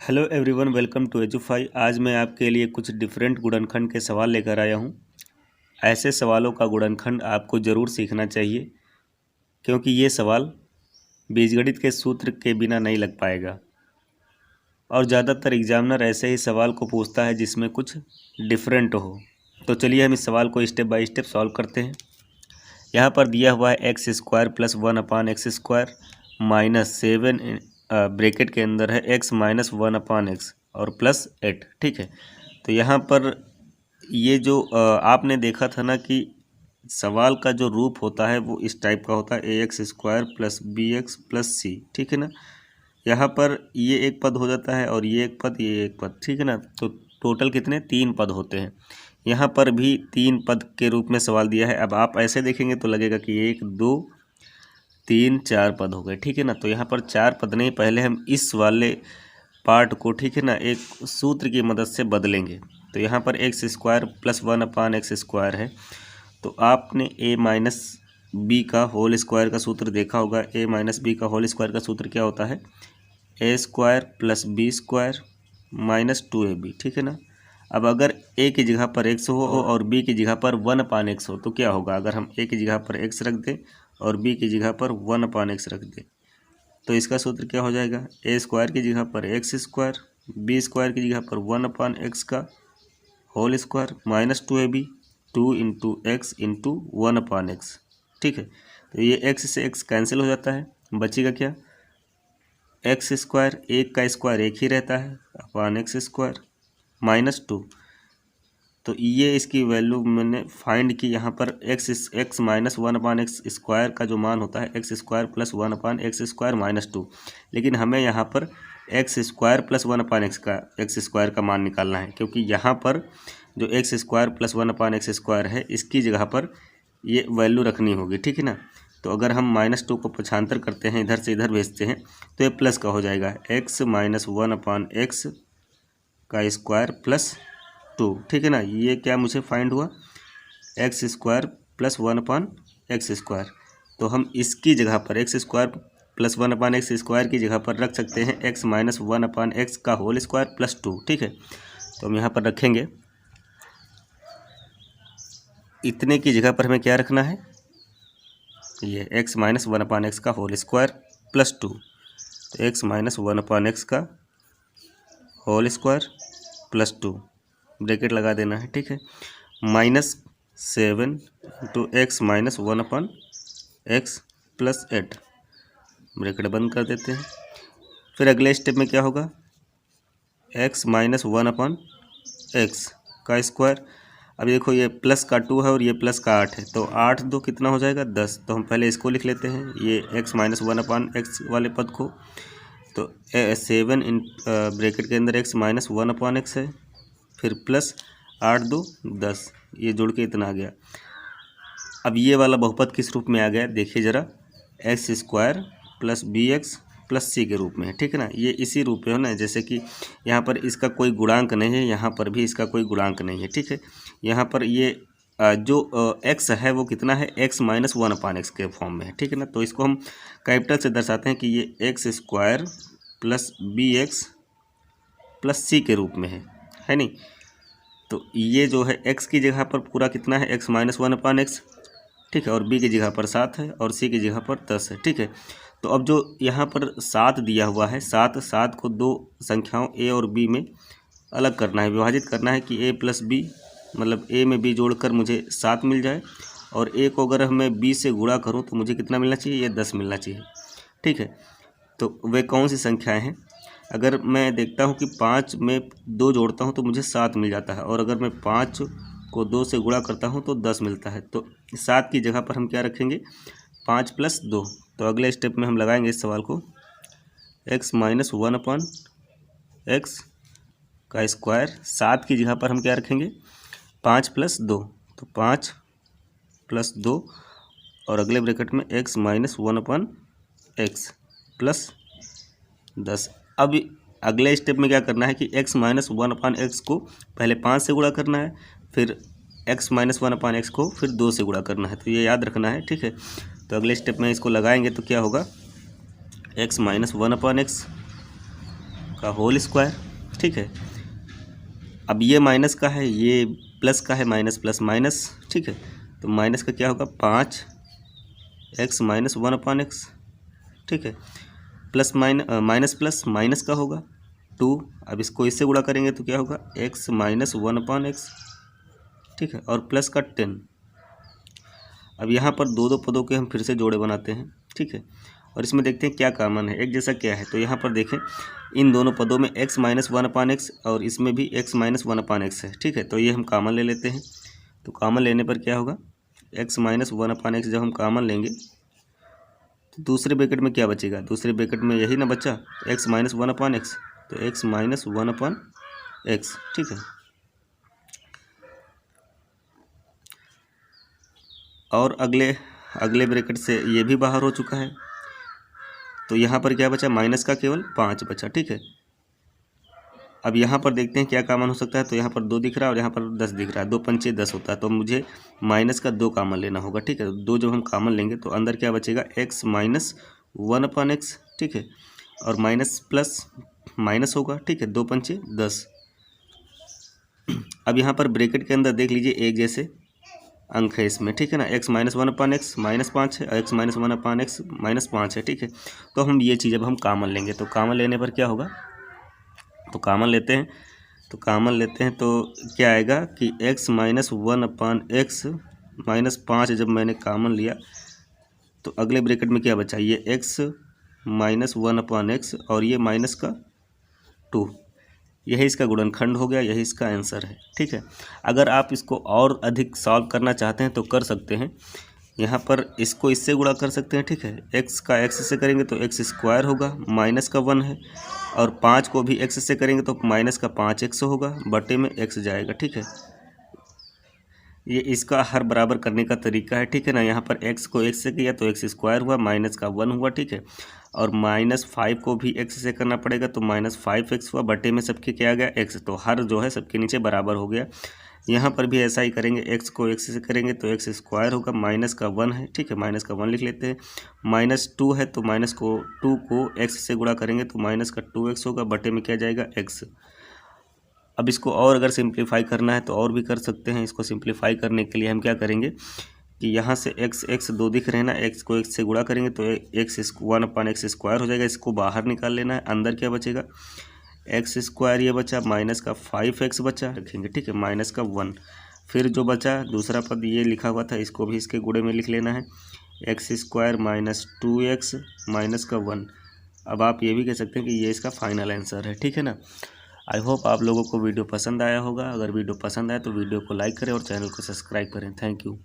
Hello everyone, welcome to Edufy. आज मैं आपके लिए कुछ डिफरेंट गुणनखंड के सवाल लेकर आया हूं। ऐसे सवालों का गुणनखंड आपको ज़रूर सीखना चाहिए, क्योंकि ये सवाल बीजगणित के सूत्र के बिना नहीं लग पाएगा। और ज़्यादातर एग्जामिनर ऐसे ही सवाल को पूछता है जिसमें कुछ डिफरेंट हो। तो चलिए हम इस सवाल को स्टेप बाय स्टेप सॉल्व करते हैं। यहाँ पर दिया हुआ है x square plus 1/x² minus 7 bracket के अंदर है x माइनस 1/x और प्लस 8। ठीक है, तो यहाँ पर ये जो आपने देखा था ना कि सवाल का जो रूप होता है वो इस टाइप का होता है ax² plus bx plus c। ठीक है ना, यहाँ पर ये एक पद हो जाता है और ये एक पद, ये एक पद। ठीक है ना, तो टोटल कितने 3 पद होते हैं। यहाँ पर भी 3 पद के रूप में सवाल दिया है। अब आप ऐसे देखेंगे तो लगेगा कि 1 2 3 4 पद हो गए। ठीक है ना, तो यहाँ पर 4 पद नहीं, पहले हम इस वाले पार्ट को, ठीक है ना, एक सूत्र की मदद से बदलेंगे। तो यहाँ पर x² प्लस 1/x² है, तो आपने a माइनस बी का होल स्क्वायर का सूत्र देखा होगा। a माइनस बी का होल स्क्वायर का सूत्र क्या होता है? a² plus b² minus 2ab। ठीक है ना, अब अगर a की जगह पर x हो और b की जगह पर 1/x हो तो क्या होगा? अगर हम a की जगह पर x रख दें और b की जगह पर 1/x रख दें तो इसका सूत्र क्या हो जाएगा? a² की जगह पर x², b² की जगह पर 1/x का whole square minus 2ab, 2 into x into 1/x। ठीक है, तो ये x से x कैंसिल हो जाता है, बचेगा क्या? x², एक का स्क्वायर एक ही रहता है, x² माइनस 2। तो ये इसकी वैल्यू मैंने फाइंड की। यहाँ पर x माइनस 1/x² का जो मान होता है x² प्लस 1/x² माइनस 2, लेकिन हमें यहाँ पर x² प्लस 1/x² का मान निकालना है, क्योंकि यहाँ पर जो x² प्लस 1/x² है इसकी जगह पर ये वैल्यू रखनी होगी। ठीक है ना, तो अगर हम -2 को पक्षांतर करते हैं, इधर से इधर भेजते हैं, तो ये प्लस का हो जाएगा x माइनस 1/x का स्क्वायर प्लस 2। ठीक है ना, ये क्या मुझे फाइंड हुआ? x² plus 1/x²। तो हम इसकी जगह पर x² प्लस 1/x² की जगह पर रख सकते हैं x माइनस 1/x का होल स्क्वायर प्लस 2। ठीक है, तो हम यहाँ पर रखेंगे, इतने की जगह पर हमें क्या रखना है? ये x माइनस 1/x का होल स्क्वायर प्लस 2। तो x माइनस 1/x का होल स्क्वायर प्लस 2 ब्रैकेट लगा देना है। ठीक है, -7 into x minus 1/x plus 8 bracket बंद कर देते हैं। फिर अगले स्टेप में क्या होगा? x माइनस 1/x का स्क्वायर। अब देखो ये प्लस का 2 है और ये प्लस का 8 है, तो 8 2 कितना हो जाएगा? 10। तो हम पहले इसको लिख लेते हैं, ये x माइनस 1/x वाले पद को। तो 7 इन ब्रैकेट के अंदर x माइनस 1/x है, फिर प्लस 8 2 10, ये जुड़ के इतना आ गया। अब ये वाला बहुपद किस रूप में आ गया? देखिए ज़रा, x² plus bx plus c के रूप में है। ठीक है ना, ये इसी रूप में हो ना, जैसे कि यहाँ पर इसका कोई गुणांक नहीं है, यहाँ पर भी इसका कोई गुणांक नहीं है। ठीक है, यहाँ पर ये जो x है वो कितना है? x माइनस 1/x के फॉर्म में है। ठीक है ना, तो इसको हम कैपिटल से दर्शाते हैं कि ये x² plus bx plus c के रूप में है नहीं? तो ये जो है x की जगह पर पूरा कितना है? x minus 1/x। ठीक है, और b की जगह पर 7 है और c की जगह पर 10 है। ठीक है, तो अब जो यहाँ पर 7 दिया हुआ है, 7 को दो संख्याओं a और b में अलग करना है, विभाजित करना है कि a प्लस b, मतलब a में b जोड़कर मुझे 7 मिल जाए, और a को अगर मैं b से गुणा करूँ तो मुझे कितना मिलना चाहिए? ये 10 मिलना चाहिए। ठीक है, तो वे कौन सी संख्याएं हैं? अगर मैं देखता हूँ कि 5 में 2 जोड़ता हूँ तो मुझे 7 मिल जाता है, और अगर मैं 5 को 2 से गुणा करता हूँ तो 10 मिलता है। तो 7 की जगह पर हम क्या रखेंगे? 5 प्लस 2। तो अगले स्टेप में हम लगाएंगे इस सवाल को, x माइनस 1/x का स्क्वायर। 7 की जगह पर हम क्या रखेंगे? 5 प्लस 2, तो 5 प्लस 2 और अगले ब्रैकेट में x माइनस 1/x प्लस 10। अब अगले स्टेप में क्या करना है कि x माइनस 1/x को पहले 5 से गुणा करना है, फिर x माइनस 1/x को फिर 2 से गुणा करना है, तो ये याद रखना है। ठीक है, तो अगले स्टेप में इसको लगाएंगे तो क्या होगा? x माइनस 1/x का होल स्क्वायर, ठीक है। अब ये माइनस का है, ये प्लस का है, माइनस प्लस माइनस, ठीक है। तो माइनस का क्या होगा 5x माइनस 1/x, ठीक है। प्लस माइनस प्लस माइनस का होगा 2। अब इसको इससे गुणा करेंगे तो क्या होगा x माइनस 1/x, ठीक है। और प्लस का 10। अब यहाँ पर दो दो पदों के हम फिर से जोड़े बनाते हैं, ठीक है। और इसमें देखते हैं क्या कॉमन है, एक जैसा क्या है। तो यहाँ पर देखें इन दोनों पदों में x माइनस 1/x और इसमें भी x माइनस 1/x है, ठीक है। तो ये हम कॉमन ले लेते हैं। तो कॉमन लेने पर क्या होगा x माइनस 1/x जब हम कॉमन लेंगे तो दूसरे ब्रैकेट में क्या बचेगा, दूसरे ब्रैकेट में यही ना बचा x माइनस 1/x, तो x माइनस 1/x, ठीक है। और अगले ब्रैकेट से ये भी बाहर हो चुका है। तो यहाँ पर क्या बचा माइनस का केवल 5 बचा, ठीक है। अब यहाँ पर देखते हैं क्या कॉमन हो सकता है। तो यहाँ पर 2 दिख रहा है और यहाँ पर 10 दिख रहा है, 2 पंचे 10 होता है। तो मुझे माइनस का 2 कॉमन लेना होगा, ठीक है। 2 जब हम कॉमन लेंगे तो अंदर क्या बचेगा x माइनस 1/x, ठीक है। और माइनस प्लस माइनस होगा, ठीक है। 2 पंचे 10। अब यहाँ पर ब्रैकेट के अंदर देख लीजिए एक जैसे अंक है इसमें, ठीक है ना। x माइनस 1/x माइनस 5 है, x माइनस 1/x माइनस 5 है, ठीक है। तो हम ये चीज़ अब हम कॉमन लेंगे। तो कॉमन लेने पर क्या होगा, तो कॉमन लेते हैं तो क्या आएगा कि x माइनस 1/x माइनस 5 जब मैंने कॉमन लिया तो अगले ब्रैकेट में क्या बचा, ये x माइनस 1/x और ये माइनस का 2। यही इसका गुणनखंड हो गया, यही इसका आंसर है, ठीक है। अगर आप इसको और अधिक सॉल्व करना चाहते हैं तो कर सकते हैं। यहाँ पर इसको इससे गुणा कर सकते हैं, ठीक है। x का x से करेंगे तो x स्क्वायर होगा, माइनस का 1 है। और 5 को भी x से करेंगे तो माइनस का 5x होगा, बटे में x जाएगा, ठीक है। ये इसका हर बराबर करने का तरीका है, ठीक है ना। यहाँ पर x को x से किया तो x स्क्वायर हुआ, माइनस का 1 हुआ, ठीक है। और माइनस 5 को भी x से करना पड़ेगा तो माइनस 5x हुआ, बटे में सबके क्या आ गया x। तो हर जो है सबके नीचे बराबर हो गया। यहाँ पर भी ऐसा ही करेंगे, x को x से करेंगे तो x स्क्वायर होगा, माइनस का 1 है, ठीक है। माइनस का 1 लिख लेते हैं। माइनस 2 है तो माइनस को 2 को x से गुणा करेंगे तो माइनस का 2x होगा, बटे में क्या जाएगा x। अब इसको और अगर सिंप्लीफाई करना है तो और भी कर सकते हैं। इसको सिंप्लीफाई करने के लिए हम क्या करेंगे कि यहाँ से x 2 दिख रहे हैं ना, x को x से गुणा करेंगे तो x 1/x स्क्वायर हो जाएगा। इसको बाहर निकाल लेना है, अंदर क्या बचेगा x स्क्वायर ये बचा, माइनस का 5x बचा रखेंगे, ठीक है। माइनस का 1 फिर जो बचा दूसरा पद ये लिखा हुआ था, इसको भी इसके गुणे में लिख लेना है, x square minus 2x minus का 1। अब आप ये भी कह सकते हैं कि ये इसका फाइनल आंसर है, ठीक है ना। आई होप आप लोगों को वीडियो पसंद आया होगा। अगर वीडियो पसंद आए तो वीडियो को लाइक करें और चैनल को सब्सक्राइब करें। Thank you.